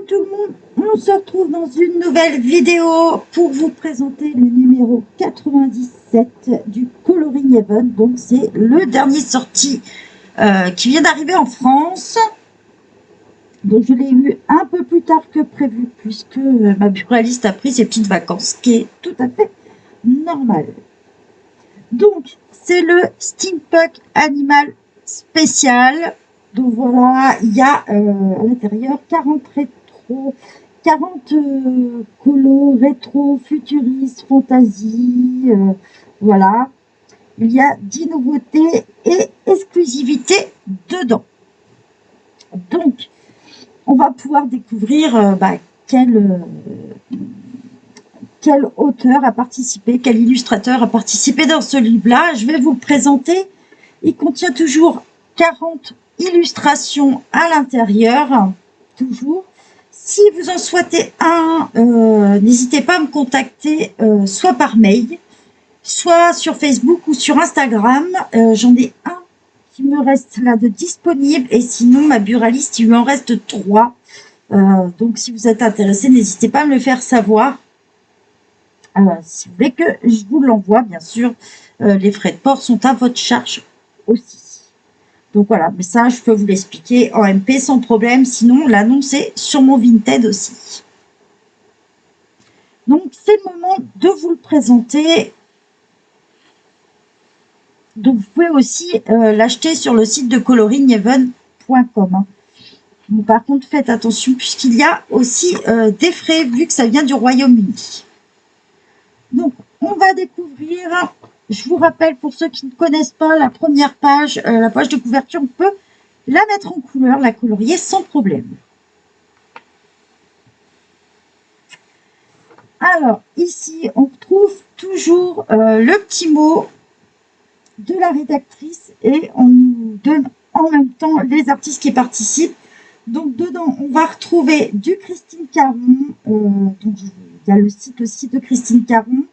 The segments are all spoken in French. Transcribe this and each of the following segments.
tout le monde, on se retrouve dans une nouvelle vidéo pour vous présenter le numéro 97 du Coloring Heaven. Donc c'est le dernier sorti qui vient d'arriver en France. Donc je l'ai eu un peu plus tard que prévu puisque ma buraliste a pris ses petites vacances, ce qui est tout à fait normal. Donc c'est le Steampunk Animal Spécial. Donc voilà, il y a à l'intérieur 40 colos rétro, futuristes, fantasy, voilà. Il y a 10 nouveautés et exclusivités dedans. Donc, on va pouvoir découvrir quel auteur a participé, quel illustrateur a participé dans ce livre-là. Je vais vous le présenter. Il contient toujours 40 illustrations à l'intérieur, toujours. Si vous en souhaitez un, n'hésitez pas à me contacter soit par mail, soit sur Facebook ou sur Instagram. J'en ai un qui me reste là de disponible et sinon ma buraliste, il lui en reste 3. Donc si vous êtes intéressé, n'hésitez pas à me le faire savoir. Si vous voulez que je vous l'envoie, bien sûr, les frais de port sont à votre charge aussi. Donc voilà, mais ça, je peux vous l'expliquer en MP sans problème. Sinon, l'annonce est sur mon Vinted aussi. Donc, c'est le moment de vous le présenter. Donc, vous pouvez aussi l'acheter sur le site de coloringheaven.com. Bon, par contre, faites attention puisqu'il y a aussi des frais vu que ça vient du Royaume-Uni. Donc, on va découvrir, je vous rappelle pour ceux qui ne connaissent pas la première page, la page de couverture, on peut la mettre en couleur, la colorier sans problème. Alors, ici, on retrouve toujours le petit mot de la rédactrice et on nous donne en même temps les artistes qui participent. Donc, dedans, on va retrouver du Christine Caron. Donc, il y a le site aussi de Christine Caron.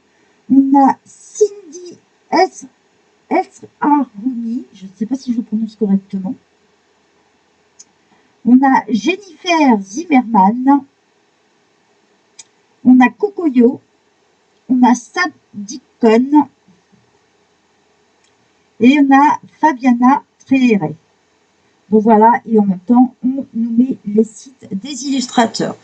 On a Cindy Esaroni, je ne sais pas si je le prononce correctement. On a Jennifer Zimmerman. On a Cocoyo. On a Sam Deacon. Et on a Fabiana Treheret. Donc voilà, et en même temps, on nous met les sites des illustrateurs.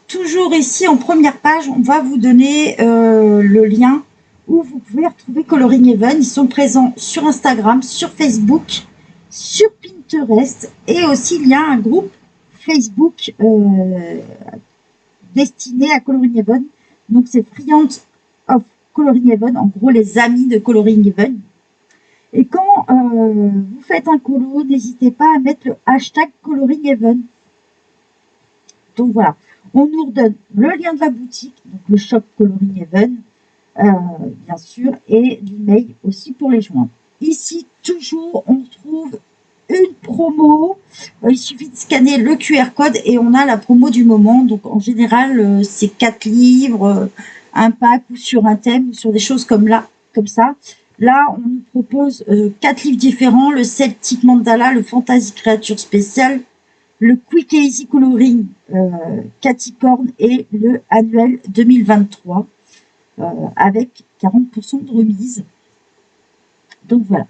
Toujours ici, en première page, on va vous donner le lien où vous pouvez retrouver Coloring Heaven. Ils sont présents sur Instagram, sur Facebook, sur Pinterest. Et aussi, il y a un groupe Facebook destiné à Coloring Heaven. Donc, c'est Friends of Coloring Heaven, en gros, les amis de Coloring Heaven. Et quand vous faites un colo, n'hésitez pas à mettre le hashtag Coloring Heaven. Donc voilà, on nous redonne le lien de la boutique, donc le shop Coloring Heaven, bien sûr, et l'email aussi pour les joindre. Ici, toujours, on trouve une promo. Il suffit de scanner le QR code et on a la promo du moment. Donc en général, c'est 4 livres, un pack ou sur un thème, ou sur des choses comme ça. Là, on nous propose 4 livres différents, le Celtic Mandala, le Fantasy Créature Spéciale, le Quick and Easy Coloring Caticorn et le Annuel 2023 avec 40% de remise. Donc voilà.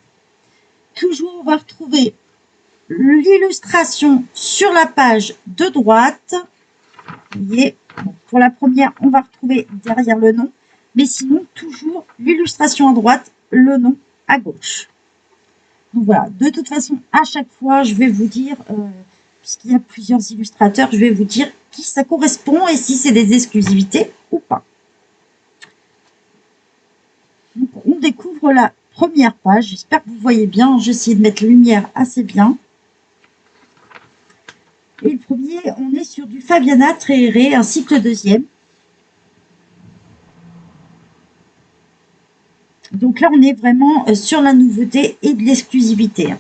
Toujours, on va retrouver l'illustration sur la page de droite. Vous voyez, pour la première, on va retrouver derrière le nom, mais sinon, toujours l'illustration à droite, le nom à gauche. Donc voilà, de toute façon, à chaque fois, je vais vous dire, puisqu'il y a plusieurs illustrateurs, je vais vous dire qui ça correspond et si c'est des exclusivités ou pas. Donc, on découvre la première page. J'espère que vous voyez bien. J'essaie de mettre lumière assez bien. Et le premier, on est sur du Fabiana Treheret, ainsi que le deuxième. Donc là, on est vraiment sur la nouveauté et de l'exclusivité.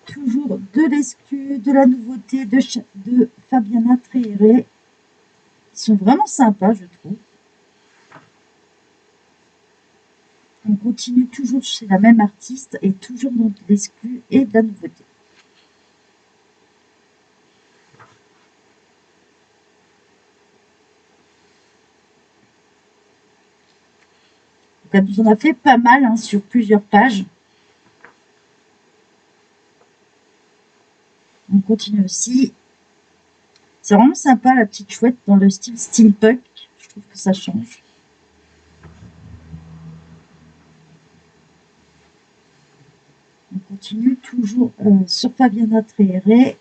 Toujours de la nouveauté de Fabiana Treheret. Ils sont vraiment sympas, je trouve. On continue toujours chez la même artiste et toujours dans de l'exclu et de la nouveauté. Donc, elle nous en a fait pas mal hein, sur plusieurs pages. On continue aussi. C'est vraiment sympa la petite chouette dans le style steampunk. Je trouve que ça change. On continue toujours sur Fabiana Trieré.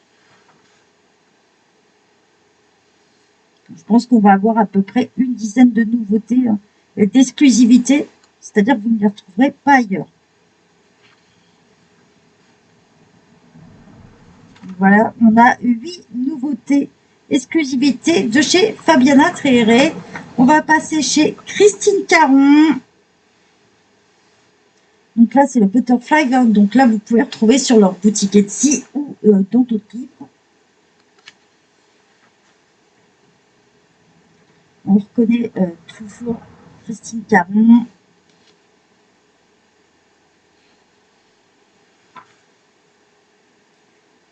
Je pense qu'on va avoir à peu près une dizaine de nouveautés hein, et d'exclusivités, c'est-à-dire que vous ne les retrouverez pas ailleurs. Voilà, on a 8 nouveautés exclusivités de chez Fabiana Trieré. On va passer chez Christine Caron. Donc là, c'est le Butterfly. Hein. Donc là, vous pouvez retrouver sur leur boutique Etsy ou dans d'autres livres. On reconnaît toujours Christine Caron.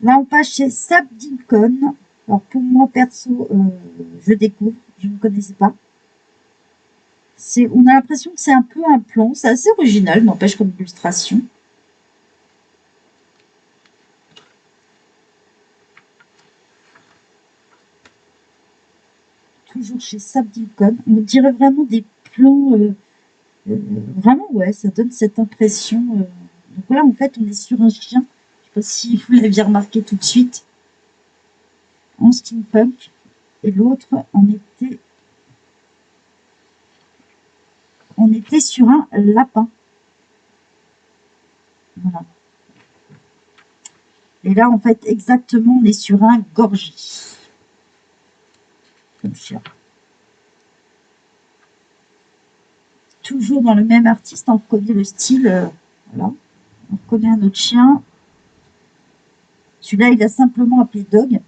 Là, on passe chez Sab Dincoln. Alors, pour moi, perso, je découvre. Je ne connaissais pas. On a l'impression que c'est un peu un plan. C'est assez original, n'empêche, comme illustration. Toujours chez Sab Dincoln. On dirait vraiment des plans... vraiment, ouais, ça donne cette impression. Donc là, en fait, on est sur un chien. Je ne sais pas si vous l'aviez remarqué tout de suite. En steampunk. Et l'autre, on était sur un lapin. Voilà. Et là, en fait, exactement, on est sur un gorgie. Comme chien. Toujours dans le même artiste, on reconnaît le style. Voilà. On reconnaît un autre chien. Celui-là, il a simplement appelé Dog.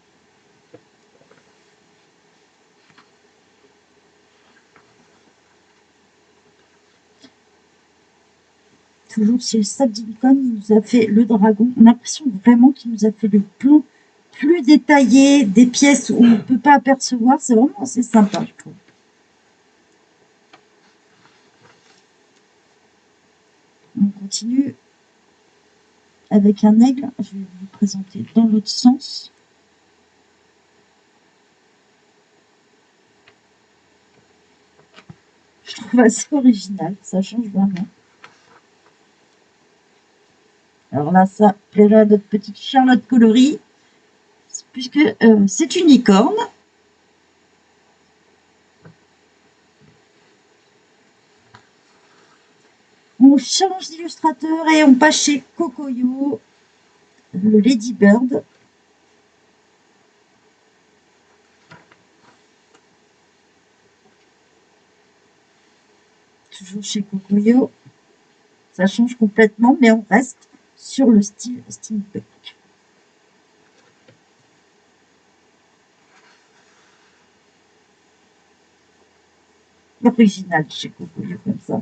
Toujours chez Sabdincon, il nous a fait le dragon. On a l'impression vraiment qu'il nous a fait le plan plus détaillé, des pièces où on ne peut pas apercevoir. C'est vraiment assez sympa, je trouve. On continue avec un aigle. Je vais vous présenter dans l'autre sens. Je trouve assez original, ça change vraiment. Alors là, ça plairait à notre petite Charlotte coloris, puisque c'est une licorne. On change d'illustrateur et on passe chez Kokoyo, le Ladybird. Toujours chez Kokoyo. Ça change complètement, mais on reste sur le style steampunk. Original chez Kokoyo, comme ça.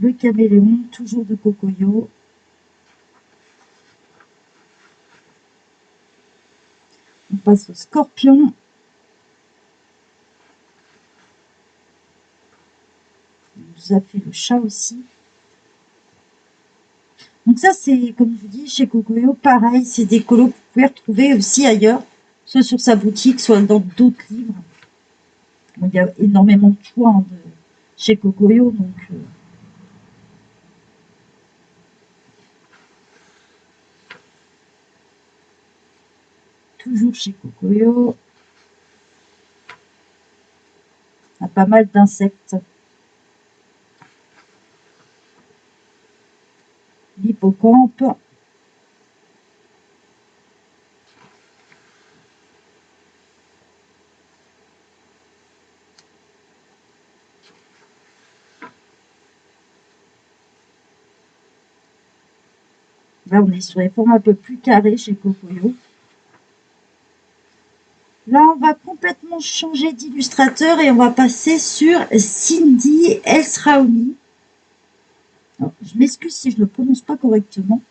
Le caméléon, toujours de Kokoyo. On passe au scorpion. On nous a fait le chat aussi. Donc ça, c'est, comme je vous dis, chez Kokoyo, pareil, c'est des colos que vous pouvez retrouver aussi ailleurs, soit sur sa boutique, soit dans d'autres livres. Bon, il y a énormément de choix hein, chez Kokoyo, donc... toujours chez Kokoyo. On a pas mal d'insectes. L'hippocampe. Là, on est sur les formes un peu plus carrées chez Kokoyo. Là, on va complètement changer d'illustrateur et on va passer sur Cindy Elsraoui. Je m'excuse si je ne le prononce pas correctement.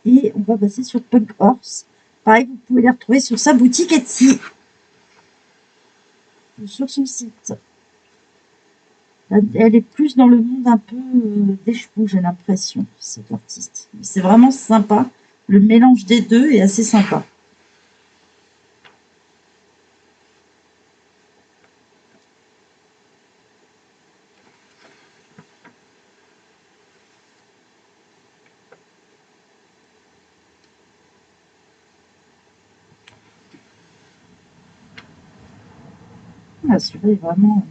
Et on va passer sur Punk Horse. Pareil, vous pouvez les retrouver sur sa boutique Etsy. Sur son site. Elle est plus dans le monde un peu des chevaux, j'ai l'impression, cette artiste. C'est vraiment sympa. Le mélange des deux est assez sympa. Ah, celui-là est vraiment...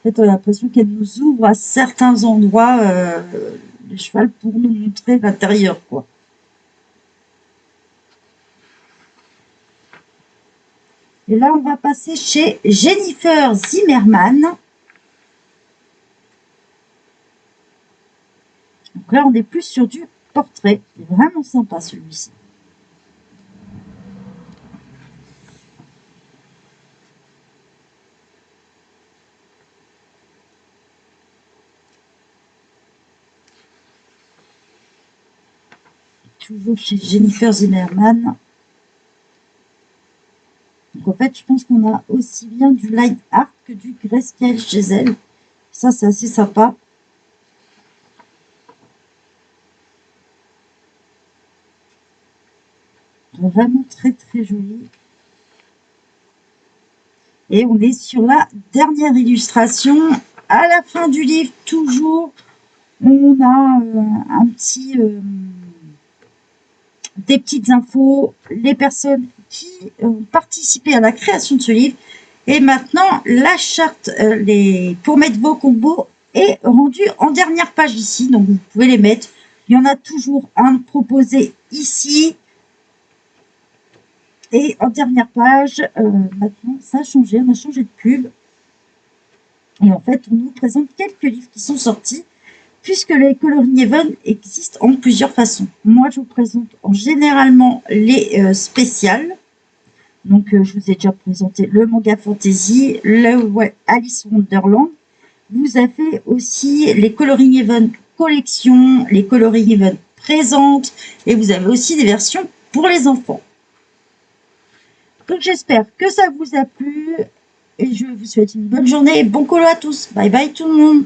En fait, on a l'impression qu'elle nous ouvre à certains endroits le cheval pour nous montrer l'intérieur, quoi. Et là, on va passer chez Jennifer Zimmerman. Donc là, on est plus sur du portrait. Il est vraiment sympa, celui-ci. Toujours chez Jennifer Zimmerman. Donc en fait, je pense qu'on a aussi bien du line art que du grayscale chez elle. Ça, c'est assez sympa. Vraiment très très joli. Et on est sur la dernière illustration. À la fin du livre, toujours, on a un petit... des petites infos, les personnes qui ont participé à la création de ce livre. Et maintenant, la charte pour mettre vos combos est rendue en dernière page ici. Donc, vous pouvez les mettre. Il y en a toujours un proposé ici. Et en dernière page, maintenant, ça a changé. On a changé de pub. Et en fait, on nous présente quelques livres qui sont sortis, puisque les Coloring Even existent en plusieurs façons. Moi, je vous présente généralement les spéciales. Donc, je vous ai déjà présenté le manga fantasy, le Alice Wonderland. Vous avez aussi les Coloring Even collection, les Coloring Even présentes, et vous avez aussi des versions pour les enfants. Donc, j'espère que ça vous a plu, et je vous souhaite une bonne journée et bon colo à tous. Bye bye tout le monde.